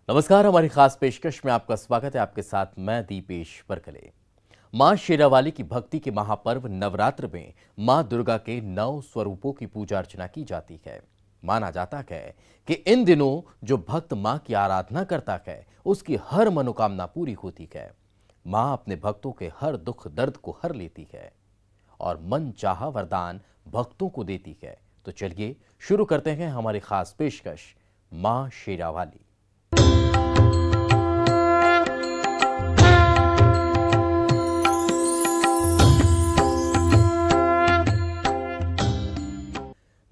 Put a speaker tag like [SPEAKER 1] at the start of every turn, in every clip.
[SPEAKER 1] नमस्कार, हमारी खास पेशकश में आपका स्वागत है। आपके साथ मैं दीपेश बरकले। मां शेरावाली की भक्ति के महापर्व नवरात्र में मां दुर्गा के 9 स्वरूपों की पूजा अर्चना की जाती है। माना जाता है कि इन दिनों जो भक्त मां की आराधना करता है उसकी हर मनोकामना पूरी होती है। मां अपने भक्तों के हर दुख दर्द को हर लेती है और मन चाहा वरदान भक्तों को देती है। तो चलिए शुरू करते हैं हमारी खास पेशकश मां शेरावाली।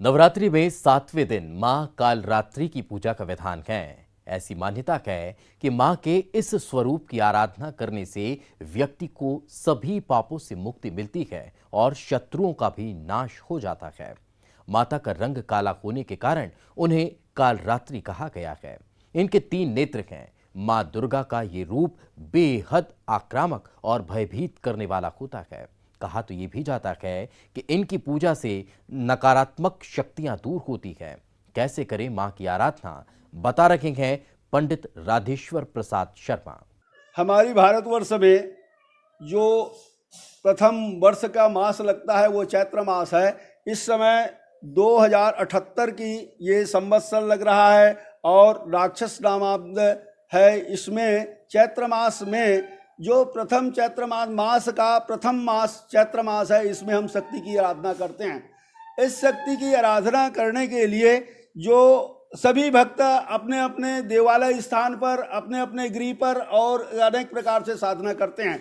[SPEAKER 1] नवरात्रि में 7वें दिन मां कालरात्रि की पूजा का विधान है। ऐसी मान्यता है कि मां के इस स्वरूप की आराधना करने से व्यक्ति को सभी पापों से मुक्ति मिलती है और शत्रुओं का भी नाश हो जाता है। माता का रंग काला होने के कारण उन्हें कालरात्रि कहा गया है। इनके 3 नेत्र हैं। मां दुर्गा का ये रूप बेहद आक्रामक और भयभीत करने वाला होता है। कहा तो ये भी जाता है कि इनकी पूजा से नकारात्मक शक्तियां दूर होती है। कैसे करें मां की आराधना, बता रहे हैं पंडित राधेश्वर प्रसाद शर्मा।
[SPEAKER 2] हमारी भारतवर्ष में जो प्रथम वर्ष का मास लगता है वो चैत्र मास है। इस समय 2078 की ये संवत्सर लग रहा है और राक्षस नामाब्द है। इसमें चैत्र मास में जो प्रथम चैत्र मास का प्रथम मास चैत्र मास है, इसमें हम शक्ति की आराधना करते हैं। इस शक्ति की आराधना करने के लिए जो सभी भक्त अपने अपने देवालय स्थान पर, अपने अपने गृह पर और अनेक प्रकार से साधना करते हैं।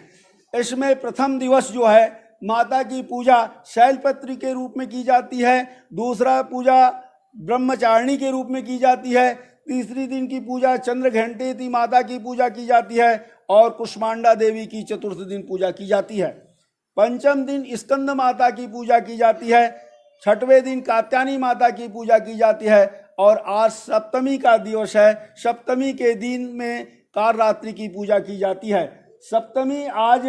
[SPEAKER 2] इसमें प्रथम दिवस जो है माता की पूजा शैलपत्री के रूप में की जाती है। दूसरा पूजा ब्रह्मचारिणी के रूप में की जाती है। तीसरी दिन की पूजा चंद्र घंटेती माता की पूजा की जाती है और कुष्मांडा देवी की चतुर्थ दिन पूजा की जाती है। पंचम दिन स्कंद माता की पूजा की जाती है। छठवें दिन कात्यायनी माता की पूजा की जाती है और आज सप्तमी का दिवस है। सप्तमी के दिन में कालरात्रि की पूजा की जाती है। सप्तमी आज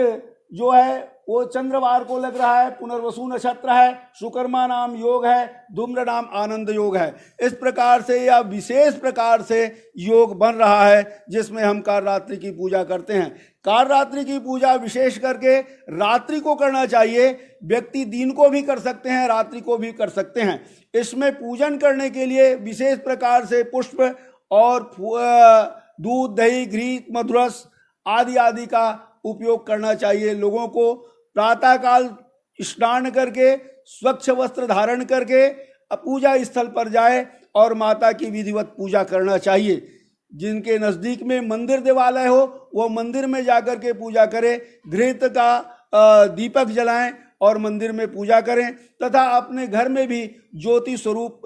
[SPEAKER 2] जो है वो चंद्रवार को लग रहा है। पुनर्वसु नक्षत्र है। सुकर्मा नाम योग है। धूम्र नाम आनंद योग है। इस प्रकार से या विशेष प्रकार से योग बन रहा है जिसमें हम कालरात्रि की पूजा करते हैं। कालरात्रि की पूजा विशेष करके रात्रि को करना चाहिए। व्यक्ति दिन को भी कर सकते हैं, रात्रि को भी कर सकते हैं। इसमें पूजन करने के लिए विशेष प्रकार से पुष्प और दूध, दही, घी, मधुरस आदि का उपयोग करना चाहिए। लोगों को प्रातःकाल स्नान करके स्वच्छ वस्त्र धारण करके पूजा स्थल पर जाए और माता की विधिवत पूजा करना चाहिए। जिनके नज़दीक में मंदिर देवालय हो वो मंदिर में जाकर के पूजा करें। घृत का दीपक जलाएं और मंदिर में पूजा करें तथा अपने घर में भी ज्योति स्वरूप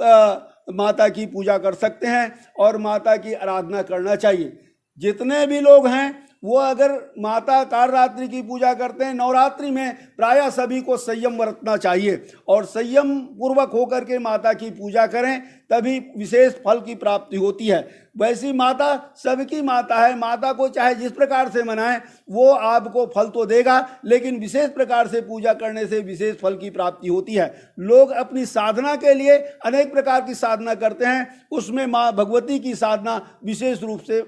[SPEAKER 2] माता की पूजा कर सकते हैं और माता की आराधना करना चाहिए। जितने भी लोग हैं वो अगर माता कालरात्रि की पूजा करते हैं, नवरात्रि में प्रायः सभी को संयम बरतना चाहिए और संयम पूर्वक होकर के माता की पूजा करें, तभी विशेष फल की प्राप्ति होती है। वैसी माता सबकी माता है। माता को चाहे जिस प्रकार से मनाएं वो आपको फल तो देगा, लेकिन विशेष प्रकार से पूजा करने से विशेष फल की प्राप्ति होती है। लोग अपनी साधना के लिए अनेक प्रकार की साधना करते हैं, उसमें माँ भगवती की साधना विशेष रूप से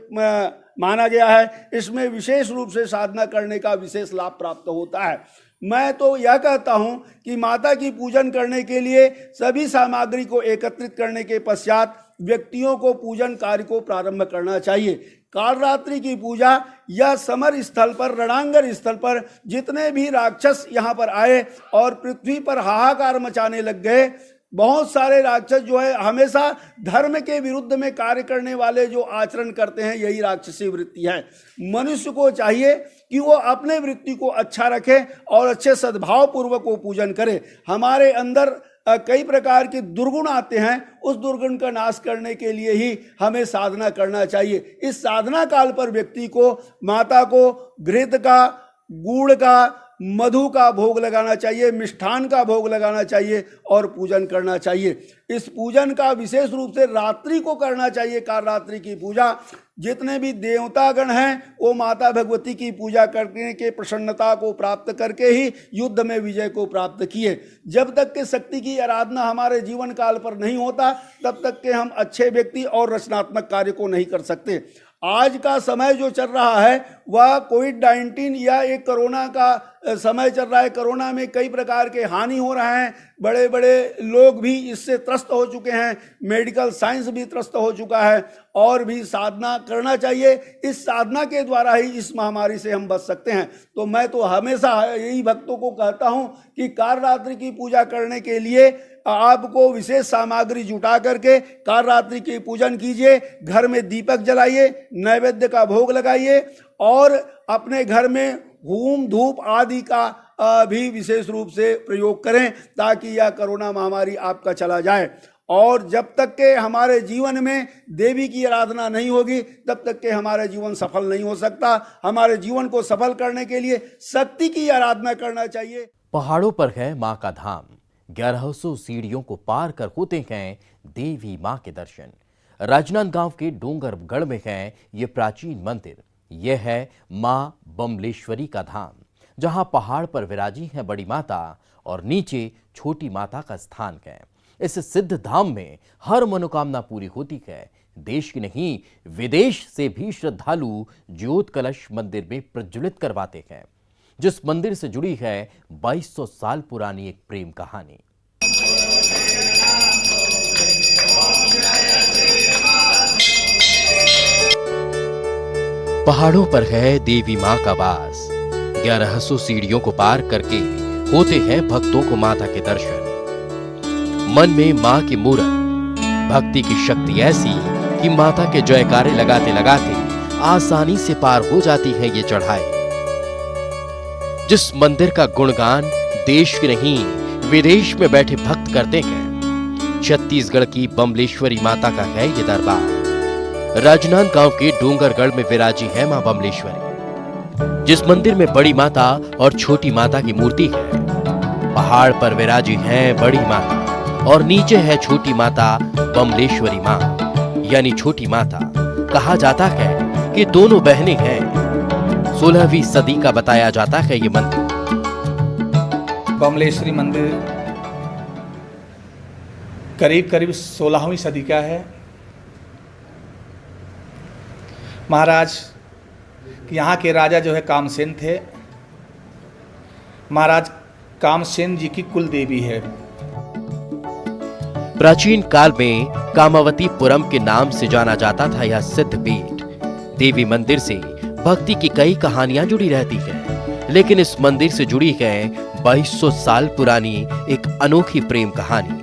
[SPEAKER 2] माना गया है। इसमें विशेष रूप से साधना करने का विशेष लाभ प्राप्त होता है। मैं तो यह कहता हूं कि माता की पूजन करने के लिए सभी सामग्री को एकत्रित करने के पश्चात व्यक्तियों को पूजन कार्य को प्रारंभ करना चाहिए। कालरात्रि की पूजा या समर स्थल पर, रणांगण स्थल पर जितने भी राक्षस यहाँ पर आए और पृथ्वी पर हाहाकार मचाने लग गए, बहुत सारे राक्षस जो है हमेशा धर्म के विरुद्ध में कार्य करने वाले जो आचरण करते हैं, यही राक्षसी वृत्ति है। मनुष्य को चाहिए कि वो अपने वृत्ति को अच्छा रखे और अच्छे सद्भाव पूर्वक वो पूजन करे। हमारे अंदर कई प्रकार के दुर्गुण आते हैं, उस दुर्गुण का नाश करने के लिए ही हमें साधना करना चाहिए। इस साधना काल पर व्यक्ति को माता को घृत का, गुड़ का, मधु का भोग लगाना चाहिए, मिष्ठान का भोग लगाना चाहिए और पूजन करना चाहिए। इस पूजन का विशेष रूप से रात्रि को करना चाहिए। कालरात्रि की पूजा जितने भी देवतागण हैं वो माता भगवती की पूजा करने के प्रसन्नता को प्राप्त करके ही युद्ध में विजय को प्राप्त किए। जब तक के शक्ति की आराधना हमारे जीवन काल पर नहीं होता, तब तक के हम अच्छे व्यक्ति और रचनात्मक कार्य को नहीं कर सकते। आज का समय जो चल रहा है वह कोविड-19 या एक कोरोना का समय चल रहा है। कोरोना में कई प्रकार के हानि हो रहे हैं, बड़े बड़े लोग भी इससे त्रस्त हो चुके हैं, मेडिकल साइंस भी त्रस्त हो चुका है। और भी साधना करना चाहिए, इस साधना के द्वारा ही इस महामारी से हम बच सकते हैं। तो मैं तो हमेशा यही भक्तों को कहता हूं कि कालरात्रि की पूजा करने के लिए आपको विशेष सामग्री जुटा करके कालरात्रि की पूजन कीजिए, घर में दीपक जलाइए, नैवेद्य का भोग लगाइए और अपने घर में होम धूप आदि का भी विशेष रूप से प्रयोग करें ताकि यह कोरोना महामारी आपका चला जाए। और जब तक के हमारे जीवन में देवी की आराधना नहीं होगी तब तक के हमारे जीवन सफल नहीं हो सकता। हमारे जीवन को सफल करने के लिए शक्ति की आराधना करना चाहिए।
[SPEAKER 1] पहाड़ों पर है मां का धाम, 1100 सीढ़ियों को पार कर होते हैं देवी मां के दर्शन। राजनांदगांव के डोंगरगढ़ में है ये प्राचीन मंदिर। यह है मां बमलेश्वरी का धाम, जहां पहाड़ पर विराजी है बड़ी माता और नीचे छोटी माता का स्थान है। इस सिद्ध धाम में हर मनोकामना पूरी होती है। देश की नहीं विदेश से भी श्रद्धालु ज्योत कलश मंदिर में प्रज्वलित करवाते हैं, जिस मंदिर से जुड़ी है 2200 साल पुरानी एक प्रेम कहानी। पहाड़ों पर है देवी मां का वास, 1100 सीढ़ियों को पार करके होते हैं भक्तों को माता के दर्शन। मन में मां की मूरत, भक्ति की शक्ति ऐसी कि माता के जयकारे लगाते लगाते आसानी से पार हो जाती है ये चढ़ाई। जिस मंदिर का गुणगान देश के नहीं विदेश में बैठे भक्त करते हैं, छत्तीसगढ़ की बमलेश्वरी माता का है ये दरबार। राजनांदगांव के डोंगरगढ़ में विराजी है मां बमलेश्वरी, जिस मंदिर में बड़ी माता और छोटी माता की मूर्ति है। पहाड़ पर विराजी है बड़ी माता और नीचे है छोटी माता बमलेश्वरी मां, यानी छोटी माता। कहा जाता है कि दोनों बहनें हैं। 16वीं सदी का बताया जाता है ये मंदिर।
[SPEAKER 3] बमलेश्वरी मंदिर करीब करीब 16वीं सदी का है। महाराज यहाँ के राजा जो है कामसेन थे। महाराज कामसेन जी की कुल देवी है।
[SPEAKER 1] प्राचीन काल में कामावतीपुरम के नाम से जाना जाता था यह सिद्ध पीठ। देवी मंदिर से भक्ति की कई कहानियां जुड़ी रहती हैं, लेकिन इस मंदिर से जुड़ी है 2200 साल पुरानी एक अनोखी प्रेम कहानी।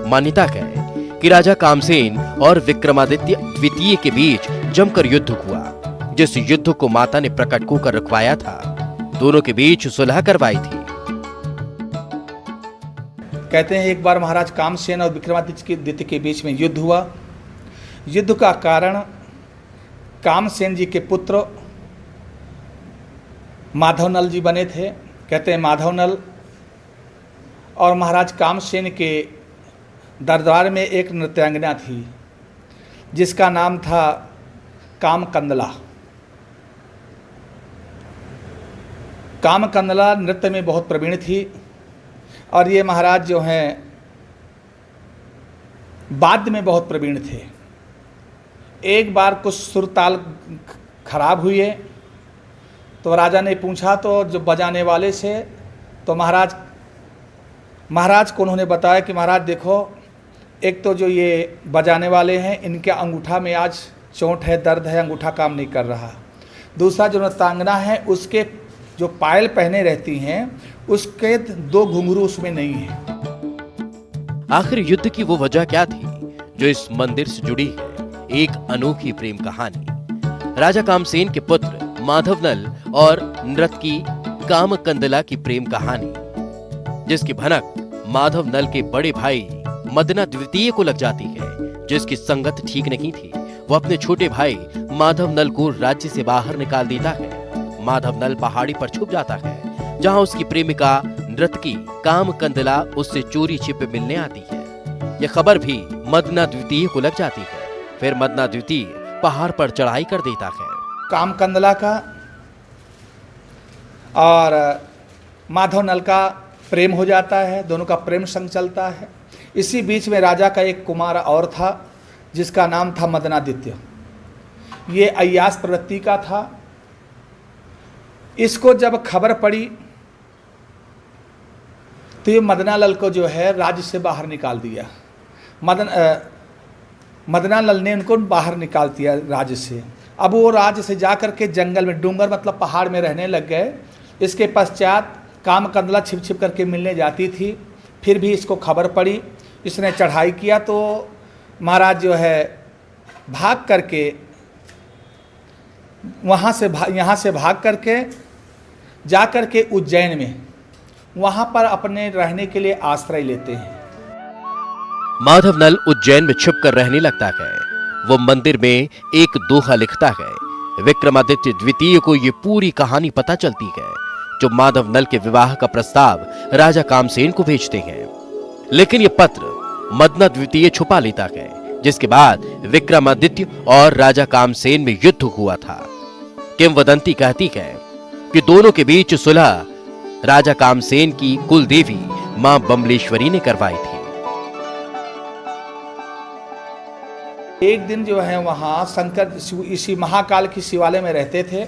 [SPEAKER 1] मान्यता है कि राजा कामसेन और विक्रमादित्य द्वितीय के बीच जमकर युद्ध हुआ, जिस युद्ध को माता ने प्रकट होकर रखवाया था। दोनों के बीच सुलह करवाई थी।
[SPEAKER 3] कहते हैं एक बार महाराज कामसेन और विक्रमादित्य के बीच में युद्ध हुआ। युद्ध का कारण कामसेन जी के पुत्र माधवनल जी बने थे। कहते हैं माधवनल और महाराज कामसेन के दरबार में एक नृत्यांगना थी जिसका नाम था कामकंदला। कामकंदला नृत्य में बहुत प्रवीण थी और ये महाराज जो हैं वाद्य में बहुत प्रवीण थे। एक बार कुछ सुर ताल खराब हुए तो राजा ने पूछा तो जो बजाने वाले से, तो महाराज को उन्होंने बताया कि महाराज देखो, एक तो जो ये बजाने वाले हैं इनके अंगूठा में आज चोट है, दर्द है, अंगूठा काम नहीं कर रहा। दूसरा जो नृत्यांगना है उसके जो पायल पहने रहती हैं उसके 2 घुंघरू उसमें नहीं है।
[SPEAKER 1] आखिर युद्ध की वो वजह क्या थी जो इस मंदिर से जुड़ी है एक अनोखी प्रेम कहानी। राजा कामसेन के पुत्र माधवनल और नर्तकी कामकंदला की प्रेम कहानी, जिसकी भनक माधवनल के बड़े भाई मदना द्वितीय को लग जाती है, जिसकी संगत ठीक नहीं थी। वो अपने छोटे भाई माधवनल को राज्य से बाहर निकाल देता है। माधवनल पहाड़ी पर छुप जाता है, जहां उसकी प्रेमिका नर्तकी कामकंदला उससे चोरी छिपे मिलने आती है। यह खबर भी मदना द्वितीय को लग जाती है। फिर मदना द्वितीय पहाड़ पर चढ़ाई कर देता है।
[SPEAKER 3] कामकंदला का और माधवनल का प्रेम हो जाता है, दोनों का प्रेम संग चलता है। इसी बीच में राजा का एक कुमार और था जिसका नाम था मदनादित्य। ये अय्यास प्रवृत्ति का था। इसको जब खबर पड़ी तो ये मदनालाल को जो है राज्य से बाहर निकाल दिया। मदनालाल ने उनको बाहर निकाल दिया राज्य से। अब वो राज्य से जा कर के जंगल में, डूंगर मतलब पहाड़ में रहने लग गए। इसके पश्चात कामकंदला छिप छिप करके मिलने जाती थी। फिर भी इसको खबर पड़ी, इसने चढ़ाई किया तो महाराज जो है भाग करके यहाँ से भाग करके जा करके उज्जैन में वहाँ पर अपने रहने के लिए आश्रय लेते हैं।
[SPEAKER 1] माधव नल उज्जैन में छिपकर रहने लगता है। वो मंदिर में एक दोहा लिखता है। विक्रमादित्य द्वितीय को ये पूरी कहानी पता चलती है, जो माधव नल के विवाह का प्रस्ताव राजा कामसेन को भेजते हैं। लेकिन ये पत्र मदना द्वितीय छुपा लेता है, जिसके बाद विक्रमादित्य और राजा कामसेन में युद्ध हुआ था। किंवदंती कहती है कि दोनों के बीच सुलह राजा कामसेन की कुल देवी मां बमलेश्वरी ने करवाई थी।
[SPEAKER 3] एक दिन जो है वहाँ शंकर इसी महाकाल की शिवालय में रहते थे।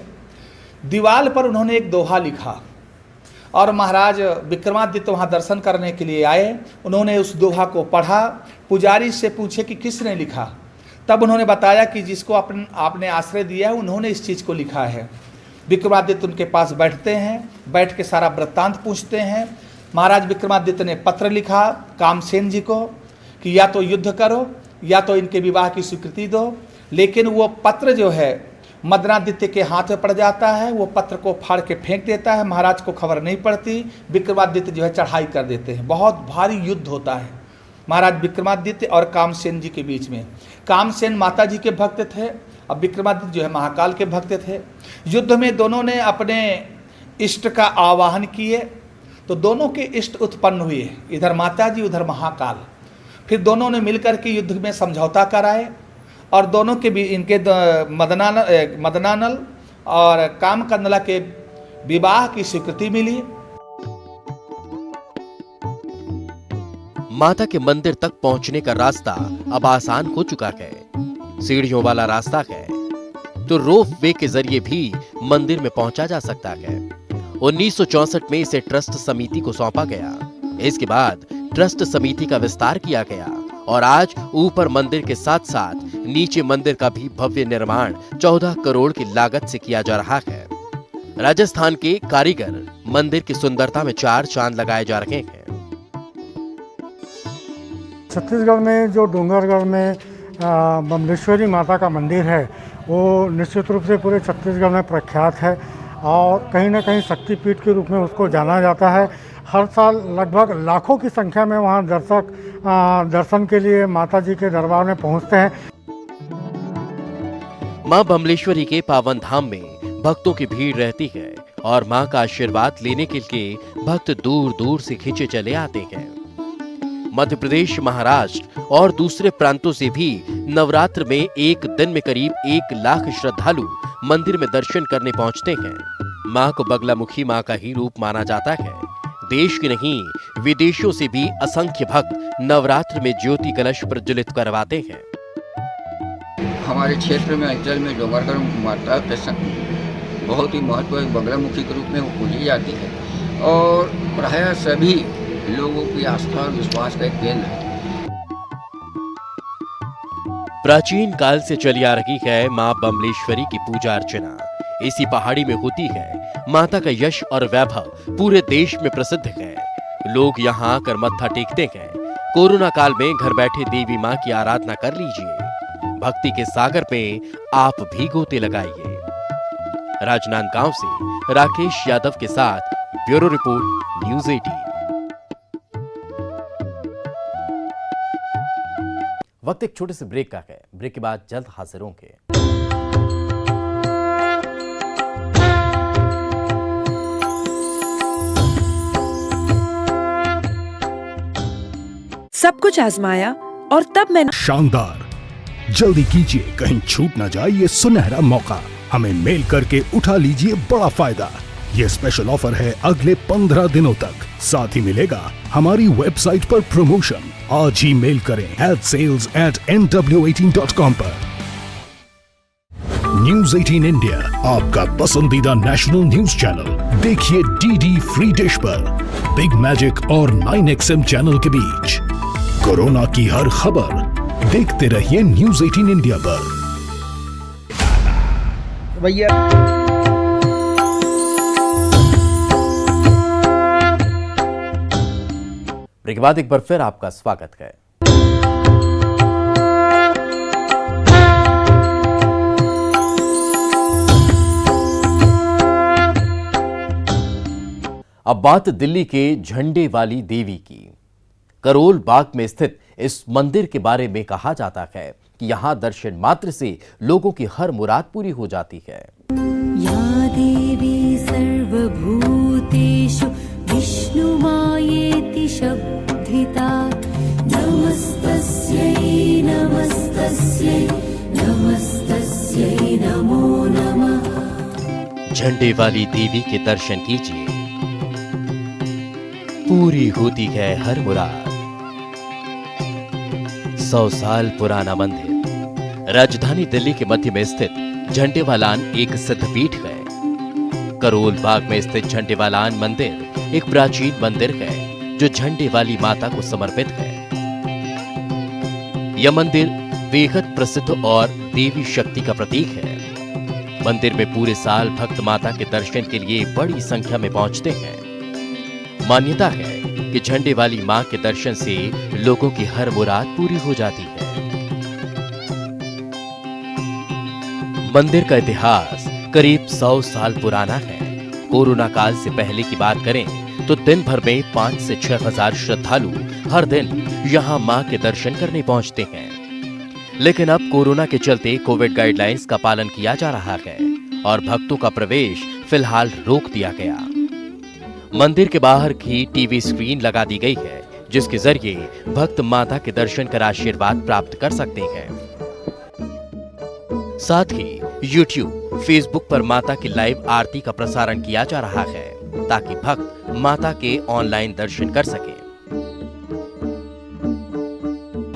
[SPEAKER 3] दीवार पर उन्होंने एक दोहा लिखा और महाराज विक्रमादित्य वहाँ दर्शन करने के लिए आए। उन्होंने उस दोहा को पढ़ा, पुजारी से पूछे कि किसने लिखा। तब उन्होंने बताया कि जिसको आपने आश्रय दिया है उन्होंने इस चीज़ को लिखा है। विक्रमादित्य उनके पास बैठते हैं, बैठ के सारा वृत्तांत पूछते हैं। महाराज विक्रमादित्य ने पत्र लिखा कामसेन जी को कि या तो युद्ध करो या तो इनके विवाह की स्वीकृति दो। लेकिन वो पत्र जो है मदनादित्य के हाथ में पड़ जाता है। वो पत्र को फाड़ के फेंक देता है। महाराज को खबर नहीं पड़ती। विक्रमादित्य जो है चढ़ाई कर देते हैं। बहुत भारी युद्ध होता है महाराज विक्रमादित्य और कामसेन जी के बीच में। कामसेन माता जी के भक्त थे, अब विक्रमादित्य जो है महाकाल के भक्त थे। युद्ध में दोनों ने अपने इष्ट का आवाहन किए तो दोनों के इष्ट उत्पन्न हुए, इधर माता जी उधर महाकाल। फिर दोनों ने मिलकर के युद्ध में समझौता कराए और दोनों के भी इनके मदनानल और कामकंदला के विवाह की स्वीकृति मिली।
[SPEAKER 1] माता के मंदिर तक पहुंचने का रास्ता अब आसान हो चुका है। सीढ़ियों वाला रास्ता है तो रोप वे के जरिए भी मंदिर में पहुंचा जा सकता है। 1964 में इसे ट्रस्ट समिति को सौंपा गया। इसके बाद ट्रस्ट समिति का विस्तार किया गया और आज ऊपर मंदिर के साथ साथ नीचे मंदिर का भी भव्य निर्माण 14 करोड़ की लागत से किया जा रहा है। राजस्थान के कारीगर मंदिर की सुंदरता में 4 चांद लगाए जा रहे हैं।
[SPEAKER 4] छत्तीसगढ़ में जो डूंगरगढ़ में बमलेश्वरी माता का मंदिर है वो निश्चित रूप से पूरे छत्तीसगढ़ में प्रख्यात है और कहीं ना कहीं शक्तिपीठ के रूप में उसको जाना जाता है। हर साल लगभग लाखों की संख्या में वहाँ दर्शक दर्शन के लिए माता जी के दरबार में पहुँचते हैं।
[SPEAKER 1] मां बमलेश्वरी के पावन धाम में भक्तों की भीड़ रहती है और मां का आशीर्वाद लेने के लिए भक्त दूर दूर से खींचे चले आते हैं। मध्य प्रदेश, महाराष्ट्र और दूसरे प्रांतों से भी नवरात्र में एक दिन में करीब 1 लाख श्रद्धालु मंदिर में दर्शन करने पहुंचते हैं। मां को बगलामुखी मां का ही रूप माना जाता है। देश के नहीं विदेशों से भी असंख्य भक्त नवरात्र में ज्योति कलश प्रज्वलित करवाते हैं।
[SPEAKER 5] हमारे क्षेत्र में अंचल में डोंगरगढ़ माता के बहुत ही महत्व बगलामुखी के रूप में वो पूजी जाती है और प्रायः सभी लोगों की आस्था और विश्वास का एक केंद्र है।
[SPEAKER 1] प्राचीन काल से चली आ रही है मां बमलेश्वरी की पूजा अर्चना। इसी पहाड़ी में होती है। माता का यश और वैभव पूरे देश में प्रसिद्ध है। लोग यहाँ आकर मत्था टेकते हैं। कोरोना काल में घर बैठे देवी मां की आराधना कर लीजिए। भक्ति के सागर में आप भी गोते लगाइए। राजनांदगांव से राकेश यादव के साथ ब्यूरो रिपोर्ट, न्यूज़ 18। वक्त एक छोटे से ब्रेक का है। ब्रेक के बाद जल्द हाजिर होंगे।
[SPEAKER 6] सब कुछ आजमाया और तब मैंने
[SPEAKER 7] शानदार, जल्दी कीजिए, कहीं छूट ना जाए ये सुनहरा मौका। हमें मेल करके उठा लीजिए बड़ा फायदा। ये स्पेशल ऑफर है अगले 15 दिनों तक। साथ ही मिलेगा हमारी वेबसाइट पर प्रमोशन। आज ही मेल करें sales@nw18.com पर। न्यूज 18 इंडिया, आपका पसंदीदा नेशनल न्यूज चैनल। देखिए डीडी फ्री डिश पर बिग मैजिक और 9XM चैनल के बीच कोरोना की हर खबर देखते रहिए न्यूज 18 इंडिया पर।
[SPEAKER 2] भैया
[SPEAKER 1] ब्रेक के बाद एक बार फिर आपका स्वागत है। अब बात दिल्ली के झंडे वाली देवी की। करोल बाग में स्थित इस मंदिर के बारे में कहा जाता है कि यहाँ दर्शन मात्र से लोगों की हर मुराद पूरी हो जाती है।
[SPEAKER 8] या देवी सर्वभूतेषु विष्णुमायेति शब्दिता नमस्तस्यै नमस्तस्यै नमस्तस्यै नमो नमः।
[SPEAKER 1] झंडे वाली देवी के दर्शन कीजिए, पूरी होती है हर मुराद। 100 साल पुराना मंदिर राजधानी दिल्ली के मध्य में स्थित झंडेवालान एक सिद्धपीठ है। करोल बाग में स्थित झंडेवालान मंदिर एक प्राचीन मंदिर है जो झंडे वाली माता को समर्पित है। यह मंदिर बेहद प्रसिद्ध और देवी शक्ति का प्रतीक है। मंदिर में पूरे साल भक्त माता के दर्शन के लिए बड़ी संख्या में पहुंचते हैं। मान्यता है कि झंडे वाली मां के दर्शन से लोगों की हर मुराद पूरी हो जाती है। मंदिर का इतिहास करीब 100 साल पुराना है। कोरोना काल से पहले की बात करें तो दिन भर में 5 से 6 हजार श्रद्धालु हर दिन यहां मां के दर्शन करने पहुंचते हैं। लेकिन अब कोरोना के चलते कोविड गाइडलाइंस का पालन किया जा रहा है और भक्तों का प्रवेश फिलहाल रोक दिया गया। मंदिर के बाहर की टीवी स्क्रीन लगा दी गई है जिसके जरिए भक्त माता के दर्शन कर आशीर्वाद प्राप्त कर सकते हैं। साथ ही YouTube, Facebook पर माता की लाइव आरती का प्रसारण किया जा रहा है ताकि भक्त माता के ऑनलाइन दर्शन कर सके।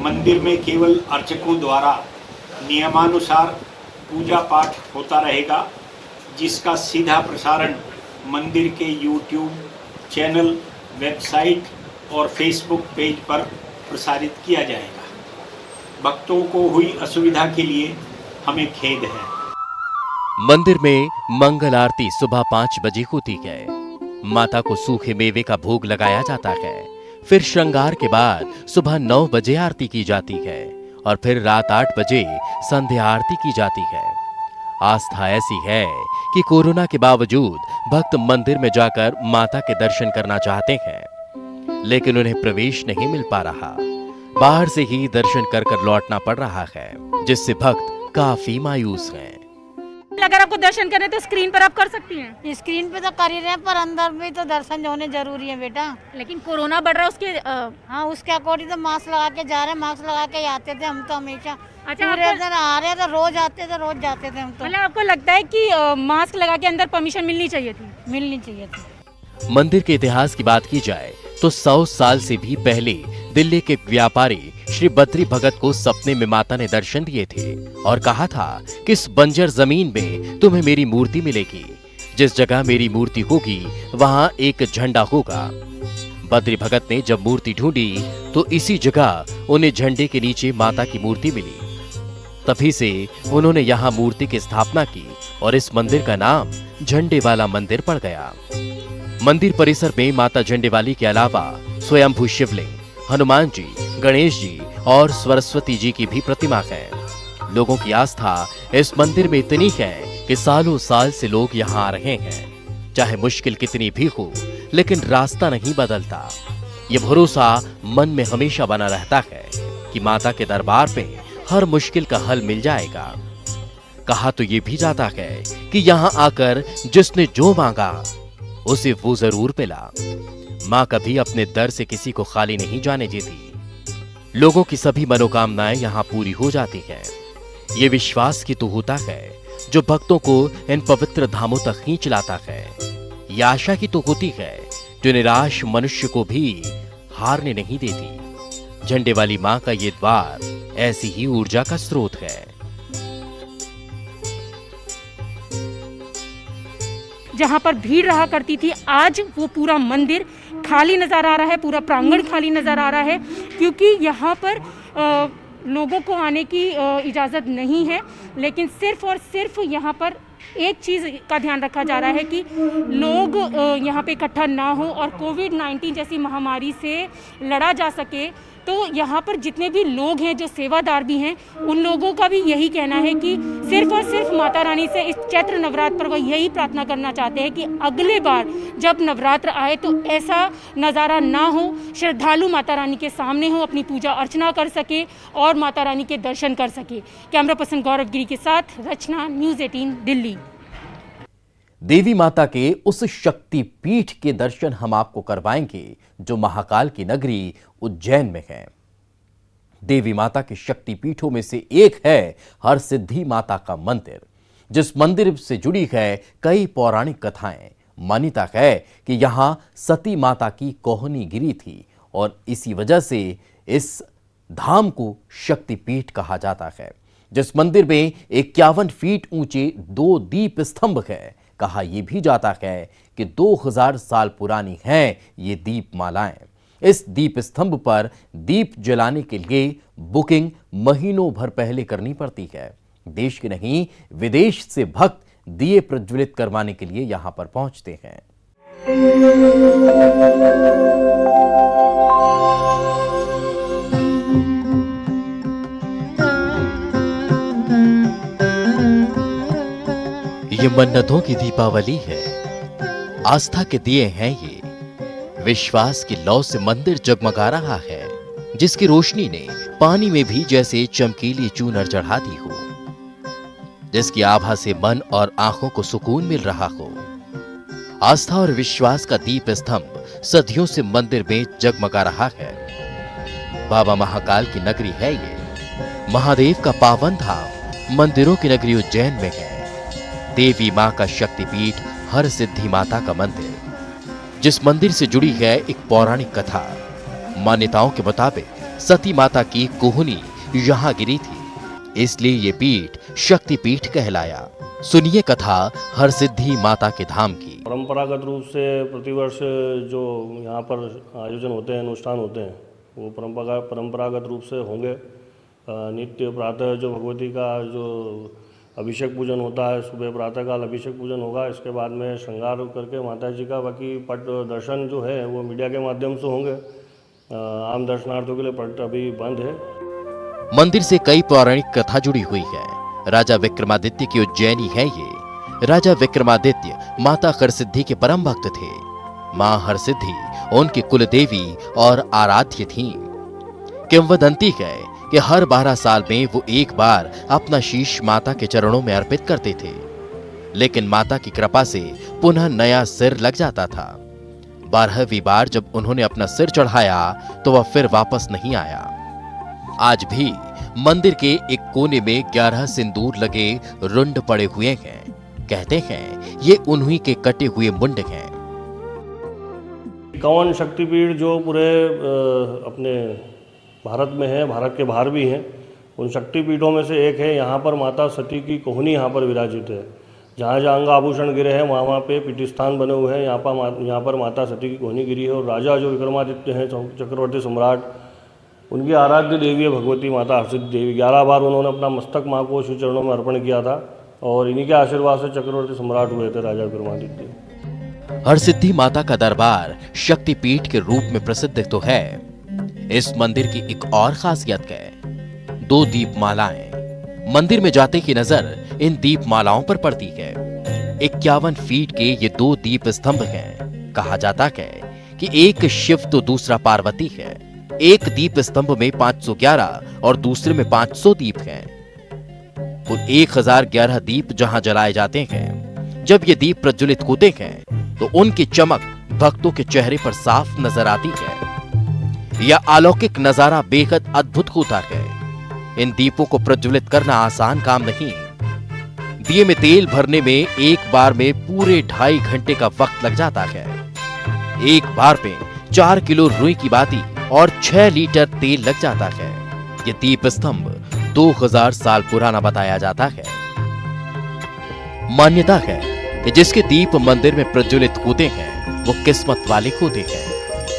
[SPEAKER 9] मंदिर में केवल अर्चकों द्वारा नियमानुसार पूजा पाठ होता रहेगा, जिसका सीधा प्रसारण मंदिर के YouTube चैनल, वेबसाइट और फेसबुक पेज पर प्रसारित किया जाएगा। भक्तों को हुई असुविधा के लिए हमें खेद है।
[SPEAKER 1] मंदिर में मंगल आरती सुबह 5 बजे होती है। माता को सूखे मेवे का भोग लगाया जाता है। फिर श्रृंगार के बाद सुबह 9 बजे आरती की जाती है और फिर रात 8 बजे संध्या आरती की जाती है। आस्था ऐसी है कि कोरोना के बावजूद भक्त मंदिर में जाकर माता के दर्शन करना चाहते हैं, लेकिन उन्हें प्रवेश नहीं मिल पा रहा। बाहर से ही दर्शन कर कर लौटना पड़ रहा है, जिससे भक्त काफी मायूस हैं।
[SPEAKER 10] अगर आपको दर्शन करने तो स्क्रीन पर आप कर सकती हैं।
[SPEAKER 11] स्क्रीन पे तो कर ही रहे हैं, पर अंदर भी तो दर्शन होने जरूरी है बेटा।
[SPEAKER 10] लेकिन कोरोना बढ़ रहा है उसके
[SPEAKER 11] हाँ, उसके अकॉर्डिंग तो मास्क लगा के जा रहे हैं। मास्क लगा के आते थे हम तो हमेशा।
[SPEAKER 10] अच्छा,
[SPEAKER 11] पूरे दिन आ रहे थे, रोज आते थे, रोज जाते थे हम तो।
[SPEAKER 10] मतलब आपको लगता है कि मास्क लगा के अंदर परमिशन मिलनी चाहिए थी?
[SPEAKER 11] मिलनी चाहिए थी।
[SPEAKER 1] मंदिर के इतिहास की बात की जाए तो 100 साल से भी पहले दिल्ली के व्यापारी श्री बद्री भगत को सपने में माता ने दर्शन दिए थे और कहा था कि इस बंजर जमीन में तुम्हें मेरी मूर्ति मिलेगी। जिस जगह मेरी मूर्ति होगी वहां एक झंडा होगा। बद्री भगत ने जब मूर्ति ढूंढी तो इसी जगह उन्हें झंडे के नीचे माता की मूर्ति मिली। तभी से उन्होंने यहाँ मूर्ति की स्थापना की और इस मंदिर का नाम झंडे वाला मंदिर पड़ गया। मंदिर परिसर में माता झंडेवाली के अलावा स्वयंभू शिवलिंग, हनुमान जी, गणेश जी और सरस्वती जी की भी प्रतिमा है। लोगों की आस्था इस मंदिर में इतनी है कि सालों साल से लोग यहाँ आ रहे हैं। चाहे मुश्किल कितनी भी हो, लेकिन रास्ता नहीं बदलता। ये भरोसा मन में हमेशा बना रहता है कि माता के दरबार पे हर मुश्किल का हल मिल जाएगा। कहा तो ये भी जाता है कि यहाँ आकर जिसने जो मांगा उसे वो जरूर मिला। माँ कभी अपने दर से किसी को खाली नहीं जाने देती। लोगों की सभी मनोकामनाएं यहाँ पूरी हो जाती हैं। ये विश्वास की तो होता है जो भक्तों को इन पवित्र धामों तक खींच लाता है। ये आशा की तो होती है जो निराश मनुष्य को भी हारने नहीं देती। झंडे वाली माँ का ये द्वार ऐसी ही ऊर्जा का स्रोत है।
[SPEAKER 10] जहाँ पर भीड़ रहा करती थी, आज वो पूरा मंदिर खाली नज़र आ रहा है, पूरा प्रांगण खाली नज़र आ रहा है, क्योंकि यहाँ पर लोगों को आने की इजाज़त नहीं है। लेकिन सिर्फ और सिर्फ यहाँ पर एक चीज़ का ध्यान रखा जा रहा है कि लोग यहाँ पे इकट्ठा ना हो और कोविड-19 जैसी महामारी से लड़ा जा सके। तो यहाँ पर जितने भी लोग हैं, जो सेवादार भी हैं, उन लोगों का भी यही कहना है कि सिर्फ और सिर्फ माता रानी से इस चैत्र नवरात्र पर वो यही प्रार्थना करना चाहते हैं कि अगले बार जब नवरात्र आए तो ऐसा नज़ारा ना हो, श्रद्धालु माता रानी के सामने हो, अपनी पूजा अर्चना कर सके और माता रानी के दर्शन कर सके। कैमरा पर्सन गौरव गिरी के साथ रचना, न्यूज़ 18 दिल्ली।
[SPEAKER 1] देवी माता के उस शक्ति पीठ के दर्शन हम आपको करवाएंगे जो महाकाल की नगरी उज्जैन में है। देवी माता के शक्ति पीठों में से एक है हरसिद्धि माता का मंदिर, जिस मंदिर से जुड़ी है कई पौराणिक कथाएं। मान्यता है कि यहां सती माता की कोहनी गिरी थी और इसी वजह से इस धाम को शक्तिपीठ कहा जाता है। जिस मंदिर में 51 फीट ऊंचे 2 दीप स्तंभ है। कहा यह भी जाता है कि 2000 साल पुरानी हैं ये दीप मालाएं। इस दीप स्तंभ पर दीप जलाने के लिए बुकिंग महीनों भर पहले करनी पड़ती है। देश के नहीं, विदेश से भक्त दिए प्रज्वलित करवाने के लिए यहां पर पहुंचते हैं। ये मन्नतों की दीपावली है, आस्था के दिए हैं ये। विश्वास की लौ से मंदिर जगमगा रहा है, जिसकी रोशनी ने पानी में भी जैसे चमकीली चूनर चढ़ा दी हो, जिसकी आभा से मन और आंखों को सुकून मिल रहा हो। आस्था और विश्वास का दीप स्तंभ सदियों से मंदिर में जगमगा रहा है। बाबा महाकाल की नगरी है ये, महादेव का पावन धाम, मंदिरों की नगरी उज्जैन में है। देवी मां का शक्तिपीठ हरसिद्धि माता का मंदिर, जिस मंदिर से जुड़ी है एक पौराणिक कथा। मान्यताओं के मुताबिक सती माता की कोहनी यहाँ गिरी थी, इसलिए ये पीठ शक्तिपीठ कहलाया। सुनिए कथा हरसिद्धि माता के धाम की।
[SPEAKER 12] परंपरागत रूप से प्रतिवर्ष जो यहाँ पर आयोजन होते हैं, अनुष्ठान होते हैं, वो परंपरागत रूप से होंगे। नित्य प्रातः जो भगवती का जो अभिषेक पूजन होता है, सुबह प्रातःकाल अभिषेक पूजन होगा। इसके बाद में श्रृंगार करके माता जी का बाकी पट दर्शन जो है वो मीडिया के माध्यम से होंगे। आम दर्शनार्थियों के लिए पट अभी बंद है।
[SPEAKER 1] मंदिर से कई पौराणिक कथा जुड़ी हुई है। राजा विक्रमादित्य की उज्जैनी है ये। राजा विक्रमादित्य माता हरसिद्धि के परम भक्त थे। मां हरसिद्धि उनकी कुल देवी और आराध्य थीं। किंवदंती है कि हर 12 साल में वो एक बार अपना शीश माता के चरणों में अर्पित करते थे, लेकिन माता की कृपा से पुनः नया सिर लग जाता था। 12वीं बार जब उन्होंने अपना सिर चढ़ाया तो वह फिर वापस नहीं आया। आज भी मंदिर के एक कोने में 11 सिंदूर लगे रुंड पड़े हुए हैं। कहते हैं ये उन्हीं के कटे हुए मुंड हैं।
[SPEAKER 12] 51 शक्तिपीठ जो पूरे अपने भारत में है, भारत के बाहर भी हैं, उन शक्तिपीठों में से एक है। यहाँ पर माता सती की कोहनी यहाँ पर विराजित है। जहाँ जहाँ अंग आभूषण गिरे हैं वहाँ पे पीठस्थान बने हुए हैं। यहाँ पर माता सती की कोहनी गिरी है। और राजा जो विक्रमादित्य हैं, चक्रवर्ती सम्राट, उनकी आराध्य देवी है भगवती माता हरसिद्धि देवी। 11 बार उन्होंने अपना मस्तक माँ को श्री चरणों में अर्पण किया था और इन्हीं के आशीर्वाद से चक्रवर्ती सम्राट हुए थे राजा विक्रमादित्य।
[SPEAKER 1] हरसिद्धि माता का दरबार शक्तिपीठ के रूप में प्रसिद्ध तो है। इस मंदिर की एक और खासियत है 2 दीपमालाएं। मंदिर में जाते ही नजर इन दीपमालाओं पर पड़ती है। 51 फीट के ये 2 दीप स्तंभ हैं। कहा जाता है कि एक शिव तो दूसरा पार्वती है। एक दीप स्तंभ में 511 और दूसरे में 500 दीप हैं। कुल 1011 दीप जहां जलाए जाते हैं। जब ये दीप प्रज्वलित होते हैं तो उनकी चमक भक्तों के चेहरे पर साफ नजर आती है। यह अलौकिक नजारा बेहद अद्भुत होता है। इन दीपों को प्रज्वलित करना आसान काम नहीं। दिए में तेल भरने में एक बार में पूरे 2.5 घंटे का वक्त लग जाता है। एक बार में 4 किलो रुई की बाती और 6 लीटर तेल लग जाता है। ये दीप स्तंभ 2000 साल पुराना बताया जाता है। मान्यता है कि जिसके दीप मंदिर में प्रज्वलित होते हैं वो किस्मत वाले होते हैं।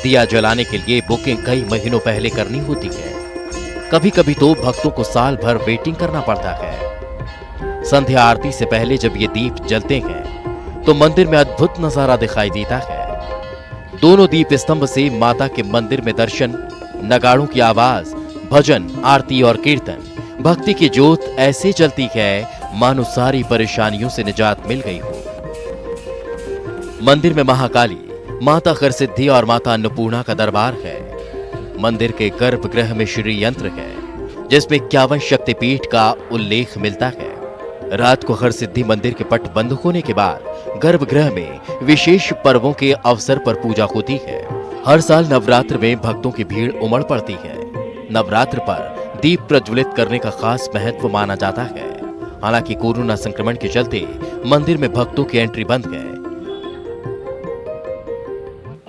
[SPEAKER 1] दिया जलाने के लिए बुकिंग कई महीनों पहले करनी होती है। कभी कभी तो भक्तों को साल भर वेटिंग करना पड़ता है। संध्या आरती से पहले जब ये दीप जलते हैं तो मंदिर में अद्भुत नजारा दिखाई देता है। दोनों दीप स्तंभ से माता के मंदिर में दर्शन, नगाड़ों की आवाज, भजन, आरती और कीर्तन, भक्ति की ज्योत ऐसे जलती है मानो सारी परेशानियों से निजात मिल गई हो। मंदिर में महाकाली, माता हरसिद्धि और माता अन्नपूर्णा का दरबार है। मंदिर के गर्भगृह में श्री यंत्र है जिसमें 51 शक्तिपीठ का उल्लेख मिलता है। रात को हरसिद्धि मंदिर के पट बंद होने के बाद गर्भगृह में विशेष पर्वों के अवसर पर पूजा होती है। हर साल नवरात्र में भक्तों की भीड़ उमड़ पड़ती है। नवरात्र पर दीप प्रज्वलित करने का खास महत्व माना जाता है। हालांकि कोरोना संक्रमण के चलते मंदिर में भक्तों की एंट्री बंद है।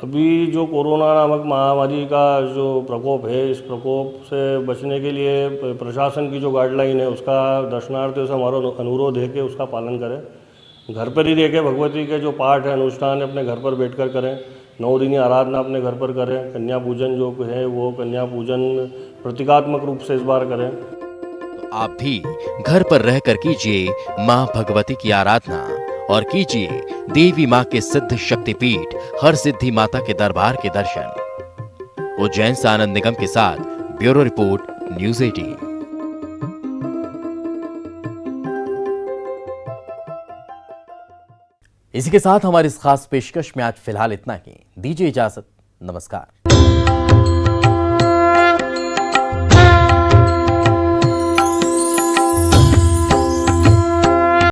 [SPEAKER 12] अभी जो कोरोना नामक महामारी का जो प्रकोप है, इस प्रकोप से बचने के लिए प्रशासन की जो गाइडलाइन है उसका दर्शनार्थियों से हमारा अनुरोध है कि उसका पालन करें। घर पर ही रह के भगवती के जो पाठ है, अनुष्ठान है, अपने घर पर बैठकर करें। 9 दिनी आराधना अपने घर पर करें। कन्या पूजन जो है वो कन्या पूजन प्रतीकात्मक रूप से इस बार करें।
[SPEAKER 1] तो आप भी घर पर रहकर कीजिए मां भगवती की आराधना और कीजिए देवी मां के सिद्ध शक्तिपीठ हरसिद्धि माता के दरबार के दर्शन। उज्जैन से आनंद निगम के साथ ब्यूरो रिपोर्ट, न्यूज़ 18। इसी के साथ हमारी इस खास पेशकश में आज फिलहाल इतना ही। दीजिए इजाजत। नमस्कार।